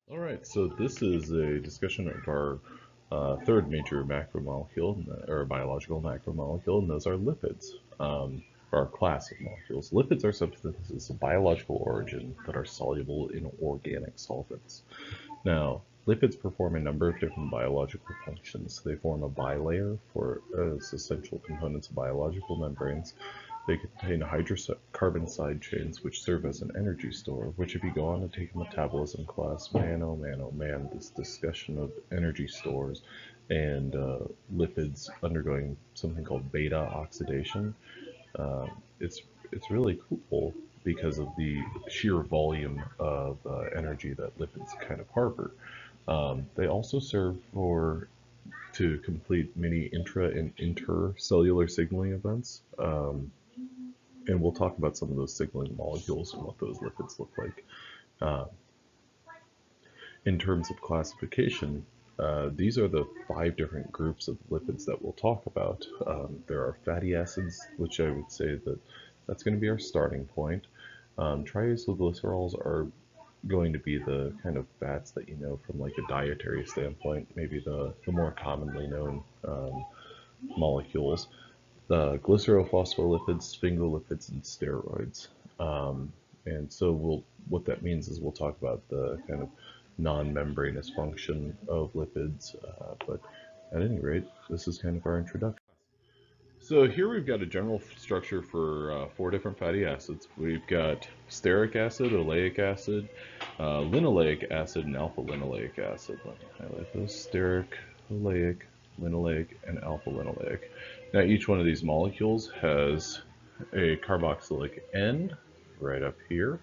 All right, so this is a discussion of our third major macromolecule, or biological macromolecule, and those are lipids, our class of molecules. Lipids are substances of biological origin that are soluble in organic solvents. Now, lipids perform a number of different biological functions. They form a bilayer for as essential components of biological membranes. They contain hydrocarbon side chains, which serve as an energy store, which if you go on to take a metabolism class, man, oh man, oh man, this discussion of energy stores and lipids undergoing something called beta oxidation, uh, it's, it's really cool because of the sheer volume of energy that lipids kind of harbor. They also serve to complete many intra and intercellular signaling events. And we'll talk about some of those signaling molecules and what those lipids look like. Uh, in terms of classification, these are the 5 different groups of lipids that we'll talk about. There are fatty acids, which I would say that's going to be our starting point. Triacylglycerols are going to be the kind of fats that you know from like a dietary standpoint, maybe the more commonly known molecules. Glycerophospholipids, sphingolipids, and steroids. And so what that means is we'll talk about the kind of non-membranous function of lipids, but at any rate, this is kind of our introduction. So here we've got a general structure for 4 different fatty acids. We've got stearic acid, oleic acid, linoleic acid, and alpha-linoleic acid. Let me highlight those: stearic, oleic, linoleic, and alpha-linoleic. Now each one of these molecules has a carboxylic end right up here,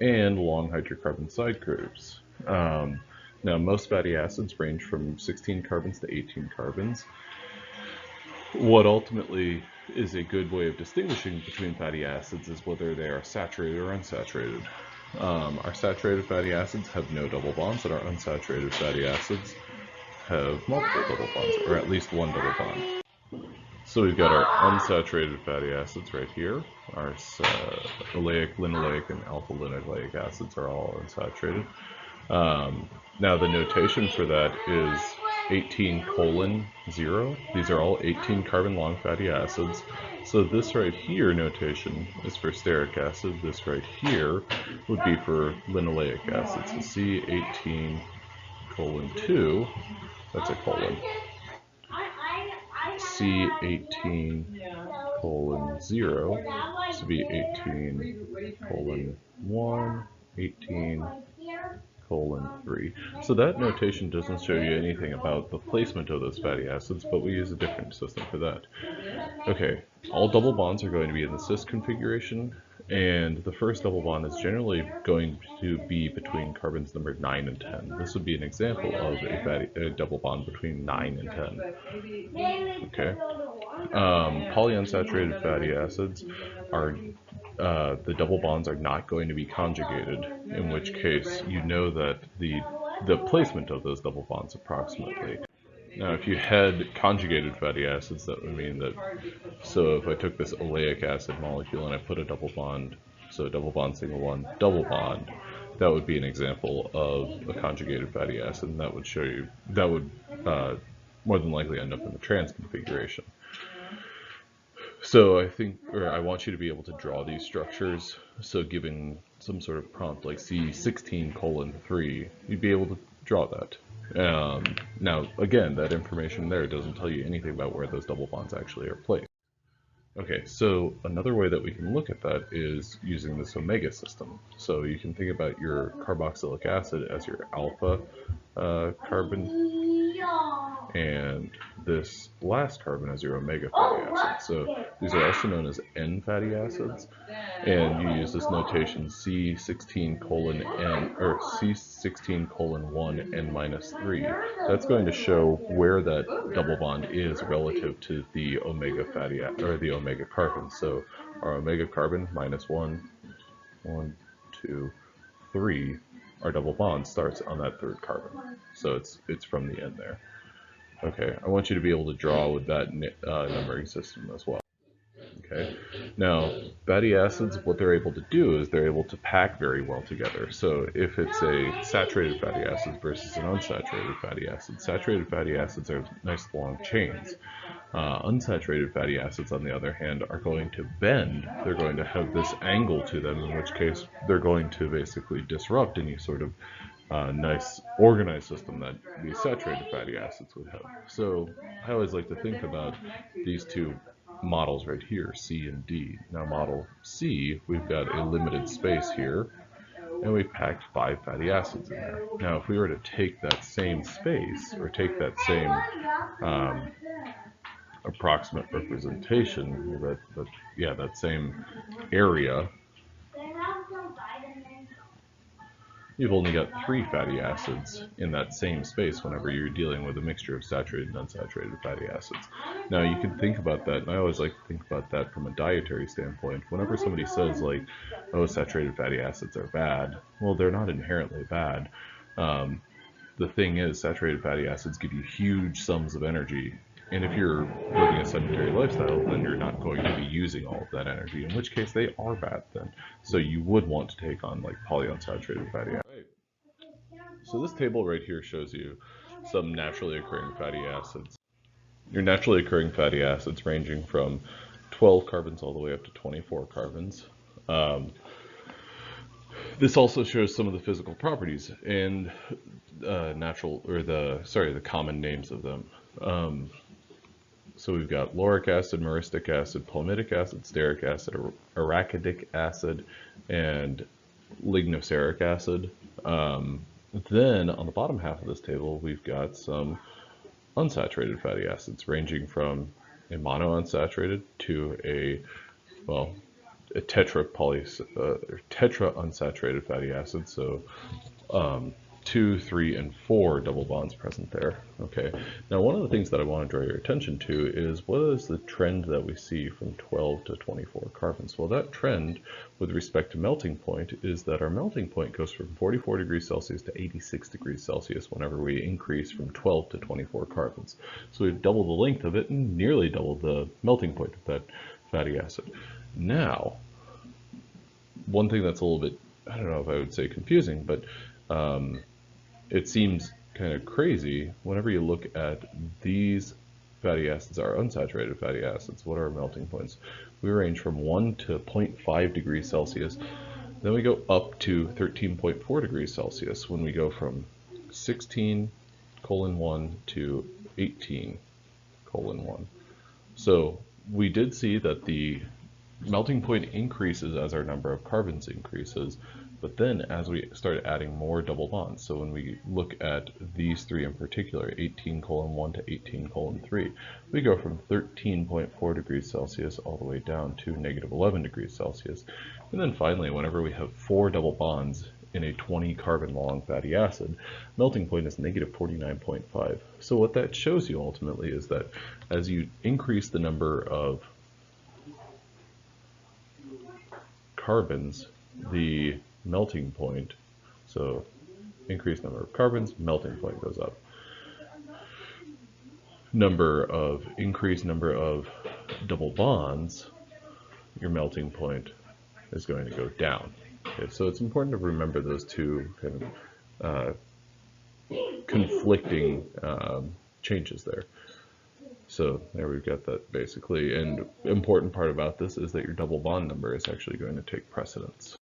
and long hydrocarbon side groups. Now most fatty acids range from 16 carbons to 18 carbons. What ultimately is a good way of distinguishing between fatty acids is whether they are saturated or unsaturated. Our saturated fatty acids have no double bonds, and our unsaturated fatty acids have multiple double bonds, or at least one double bond. So we've got our unsaturated fatty acids right here. Our oleic, linoleic, and alpha-linoleic acids are all unsaturated. Now the notation for that is 18:0. These are all 18 carbon long fatty acids. So this right here notation is for stearic acid. This right here would be for linoleic acid. So C18:2, that's a colon. C18:0, this would be 18:1, 18:3. So that notation doesn't show you anything about the placement of those fatty acids, but we use a different system for that. Okay, all double bonds are going to be in the cis configuration, and the first double bond is generally going to be between carbons numbered 9 and 10. This would be an example of a double bond between 9 and 10. Okay. Polyunsaturated fatty acids are the double bonds are not going to be conjugated, in which case you know that the placement of those double bonds approximately. Now, if you had conjugated fatty acids, that would mean that, so if I took this oleic acid molecule and I put a double bond, so double bond, single bond, double bond, that would be an example of a conjugated fatty acid, and that would show you, that would more than likely end up in the trans configuration. So I want you to be able to draw these structures. So given some sort of prompt like C16:3, you'd be able to draw that. Now, again, that information there doesn't tell you anything about where those double bonds actually are placed. Okay, so another way that we can look at that is using this omega system. So you can think about your carboxylic acid as your alpha carbon, and this last carbon as your omega fatty acid. So these are also known as N fatty acids, and you use this notation C16:N or C16:1 N-3. That's going to show where that double bond is relative to the omega fatty or the omega carbon. So our omega carbon -1, 1, 2, 3. Our double bond starts on that third carbon, so it's from the end there. Okay, I want you to be able to draw with that numbering system as well. Okay, now fatty acids, what they're able to do is they're able to pack very well together. So if it's a saturated fatty acid versus an unsaturated fatty acid, saturated fatty acids are nice long chains. Unsaturated fatty acids, on the other hand, are going to bend. They're going to have this angle to them, in which case they're going to basically disrupt any sort of nice organized system that these saturated fatty acids would have. So I always like to think about these two models right here, C and D. Now model C, we've got a limited space here, and we packed 5 fatty acids in there. Now if we were to take that same space, or take that same approximate representation, that same area, you've only got 3 fatty acids in that same space whenever you're dealing with a mixture of saturated and unsaturated fatty acids. Now you can think about that, and I always like to think about that from a dietary standpoint. Whenever somebody says like, oh, saturated fatty acids are bad, well, they're not inherently bad. The thing is, saturated fatty acids give you huge sums of energy, and if you're living a sedentary lifestyle, then you're not going to be using all of that energy, in which case they are bad then. So you would want to take on like polyunsaturated fatty acids. So this table right here shows you some naturally occurring fatty acids. Your naturally occurring fatty acids ranging from 12 carbons all the way up to 24 carbons. This also shows some of the physical properties and the common names of them. So we've got lauric acid, myristic acid, palmitic acid, stearic acid, arachidic acid, and lignoceric acid. Then on the bottom half of this table, we've got some unsaturated fatty acids ranging from a monounsaturated to a tetra unsaturated fatty acid. So 2, 3, and 4 double bonds present there. Okay. Now, one of the things that I want to draw your attention to is what is the trend that we see from 12 to 24 carbons? Well, that trend with respect to melting point is that our melting point goes from 44 degrees Celsius to 86 degrees Celsius whenever we increase from 12 to 24 carbons. So we've doubled the length of it and nearly doubled the melting point of that fatty acid. Now, one thing that's a little bit, I don't know if I would say confusing, but it seems kind of crazy whenever you look at these fatty acids, our unsaturated fatty acids. What are our melting points? We range from 1 to 0.5 degrees Celsius. Then we go up to 13.4 degrees Celsius when we go from 16:1 to 18:1. So we did see that the melting point increases as our number of carbons increases, but then as we start adding more double bonds, so when we look at these 3 in particular, 18:1 to 18:3, we go from 13.4 degrees Celsius all the way down to negative 11 degrees Celsius. And then finally, whenever we have 4 double bonds in a 20 carbon long fatty acid, melting point is negative 49.5. So what that shows you ultimately is that as you increase the number of carbons, the melting point, so increased number of carbons, melting point goes up. Increased number of double bonds, your melting point is going to go down. Okay, so it's important to remember those two kind of conflicting changes there. So there we've got that basically, and important part about this is that your double bond number is actually going to take precedence.